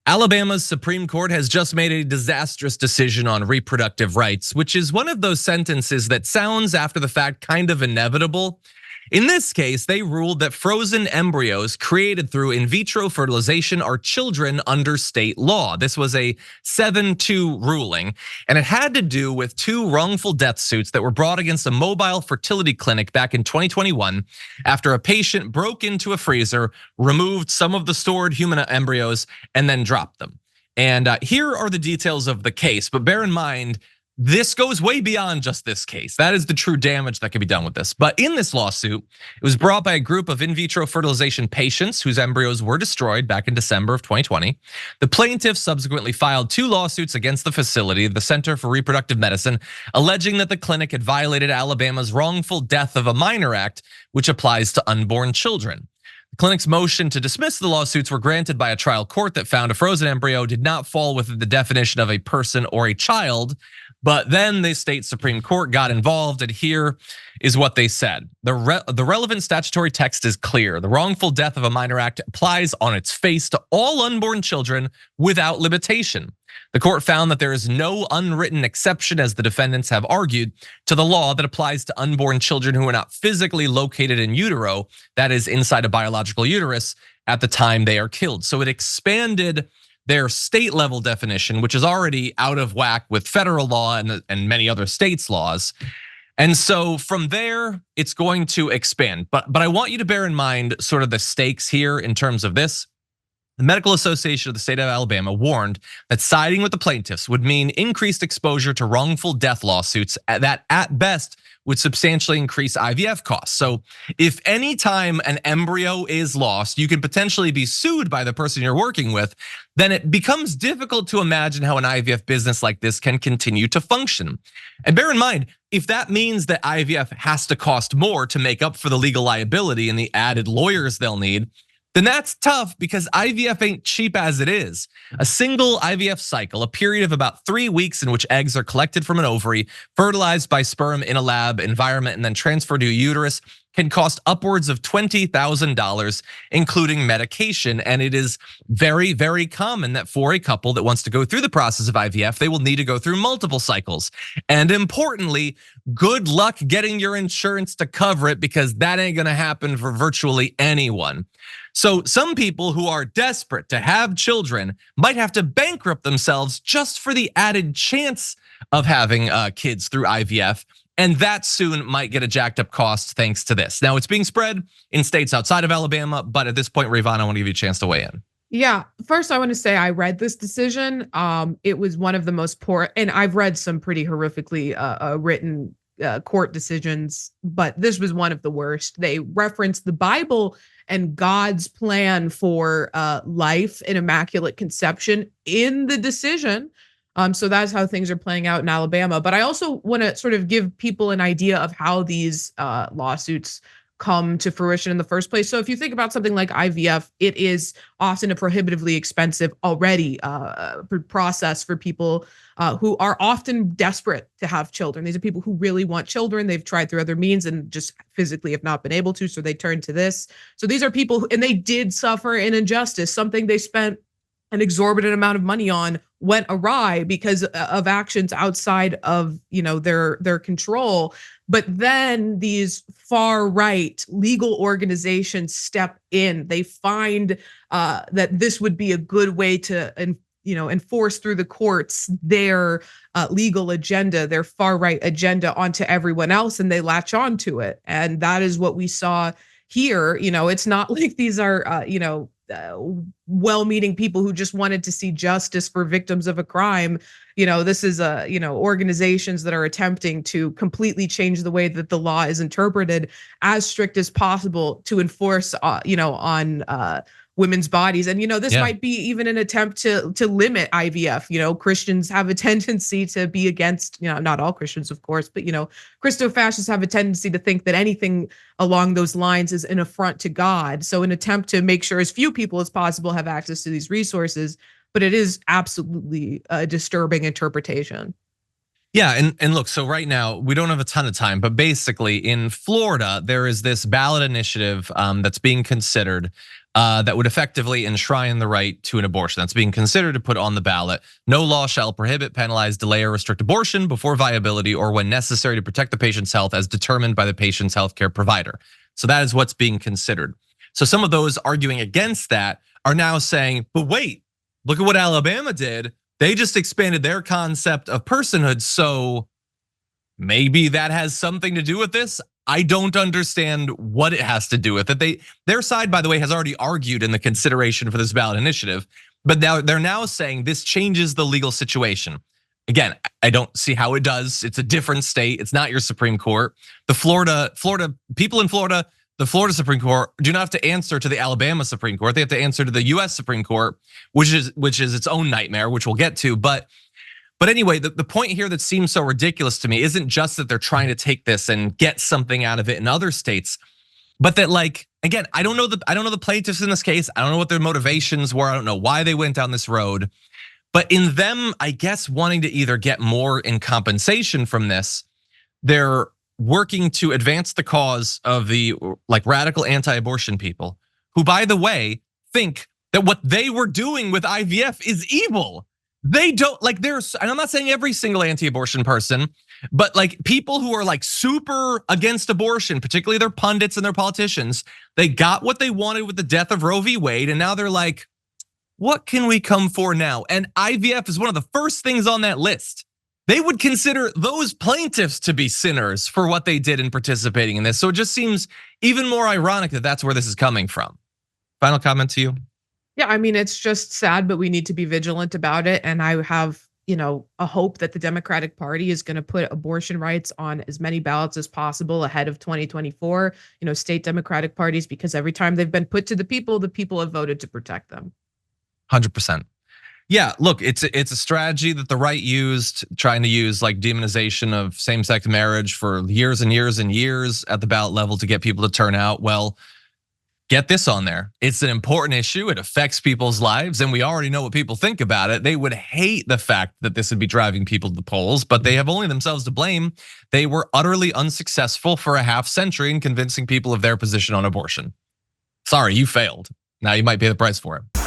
Alabama's Supreme Court has just made a disastrous decision on reproductive rights, which is one of those sentences that sounds after the fact kind of inevitable. In this case, they ruled that frozen embryos created through in vitro fertilization are children under state law. This was a 7-2 ruling, and it had to do with two wrongful death suits that were brought against a mobile fertility clinic back in 2021 after a patient broke into a freezer, removed some of the stored human embryos, and then dropped them. And here are the details of the case, but bear in mind, this goes way beyond just this case. That is the true damage that can be done with this. But in this lawsuit, it was brought by a group of in vitro fertilization patients whose embryos were destroyed back in December of 2020. The plaintiffs subsequently filed two lawsuits against the facility, the Center for Reproductive Medicine, alleging that the clinic had violated Alabama's Wrongful Death of a Minor Act, which applies to unborn children. The clinic's motion to dismiss the lawsuits were granted by a trial court that found a frozen embryo did not fall within the definition of a person or a child. But then the state Supreme Court got involved, and here is what they said. The relevant statutory text is clear. The Wrongful Death of a Minor Act applies on its face to all unborn children without limitation. The court found that there is no unwritten exception, as the defendants have argued, to the law that applies to unborn children who are not physically located in utero, that is inside a biological uterus, at the time they are killed. So it expanded their state level definition, which is already out of whack with federal law and many other states' laws. And so from there, it's going to expand. But I want you to bear in mind sort of the stakes here in terms of this. The Medical Association of the State of Alabama warned that siding with the plaintiffs would mean increased exposure to wrongful death lawsuits that at best would substantially increase IVF costs. So if any time an embryo is lost, you can potentially be sued by the person you're working with, then it becomes difficult to imagine how an IVF business like this can continue to function. And bear in mind, if that means that IVF has to cost more to make up for the legal liability and the added lawyers they'll need, then that's tough because IVF ain't cheap as it is. A single IVF cycle, a period of about 3 weeks in which eggs are collected from an ovary, fertilized by sperm in a lab environment, and then transferred to a uterus, can cost upwards of $20,000, including medication. And it is very, very common that for a couple that wants to go through the process of IVF, they will need to go through multiple cycles. And importantly, good luck getting your insurance to cover it, because that ain't gonna happen for virtually anyone. So some people who are desperate to have children might have to bankrupt themselves just for the added chance of having kids through IVF. And that soon might get a jacked up cost thanks to this. Now it's being spread in states outside of Alabama, but at this point, Rayyvana, I want to give you a chance to weigh in. Yeah, first I want to say I read this decision. It was one of the most poor, and I've read some pretty horrifically written court decisions, but this was one of the worst. They referenced the Bible and God's plan for life and immaculate conception in the decision. So that's how things are playing out in Alabama. But I also want to sort of give people an idea of how these lawsuits come to fruition in the first place. So if you think about something like IVF, it is often a prohibitively expensive already process for people who are often desperate to have children. These are people who really want children. They've tried through other means and just physically have not been able to, so they turn to this. So these are people and they did suffer an injustice, something they spent an exorbitant amount of money on went awry because of actions outside of, their control. But then these far right legal organizations step in. They find that this would be a good way to enforce through the courts their legal agenda, their far right agenda onto everyone else, and they latch onto it. And that is what we saw here. It's not like these are well-meaning people who just wanted to see justice for victims of a crime. This is organizations that are attempting to completely change the way that the law is interpreted as strict as possible to enforce on women's bodies. And this might be even an attempt to limit IVF. Christians have a tendency to be against, not all Christians, of course, but Christo-fascists have a tendency to think that anything along those lines is an affront to God. So an attempt to make sure as few people as possible have access to these resources, but it is absolutely a disturbing interpretation. Yeah, and look, so right now we don't have a ton of time, but basically in Florida there is this ballot initiative that's being considered that would effectively enshrine the right to an abortion. That's being considered to put on the ballot. No law shall prohibit, penalize, delay, or restrict abortion before viability or when necessary to protect the patient's health as determined by the patient's healthcare provider. So that is what's being considered. So some of those arguing against that are now saying, but wait, look at what Alabama did. They just expanded their concept of personhood, so maybe that has something to do with this. I don't understand what it has to do with it. Their side, by the way, has already argued in the consideration for this ballot initiative, but now they're now saying this changes the legal situation. Again, I don't see how it does. It's a different state. It's not your Supreme Court. The Florida people in Florida, the Florida Supreme Court do not have to answer to the Alabama Supreme Court. They have to answer to the US Supreme Court, which is its own nightmare, which we'll get to. But anyway, the point here that seems so ridiculous to me isn't just that they're trying to take this and get something out of it in other states, but that, like, again, I don't know the plaintiffs in this case. I don't know what their motivations were. I don't know why they went down this road. But in them, I guess, wanting to either get more in compensation from this, they're working to advance the cause of the like radical anti-abortion people who, by the way, think that what they were doing with IVF is evil. They don't like there's, and I'm not saying every single anti-abortion person, but like people who are like super against abortion, particularly their pundits and their politicians, they got what they wanted with the death of Roe v. Wade, and now they're like, what can we come for now? And IVF is one of the first things on that list. They would consider those plaintiffs to be sinners for what they did in participating in this. So it just seems even more ironic that that's where this is coming from. Final comment to you? Yeah, I mean, it's just sad, but we need to be vigilant about it. And I have, a hope that the Democratic Party is going to put abortion rights on as many ballots as possible ahead of 2024, state Democratic parties, because every time they've been put to the people have voted to protect them. 100%. Yeah, look, it's a strategy that the right used, trying to use like demonization of same-sex marriage for years and years and years at the ballot level to get people to turn out. Well, get this on there. It's an important issue. It affects people's lives, and we already know what people think about it. They would hate the fact that this would be driving people to the polls, but they have only themselves to blame. They were utterly unsuccessful for a half century in convincing people of their position on abortion. Sorry, you failed. Now you might pay the price for it.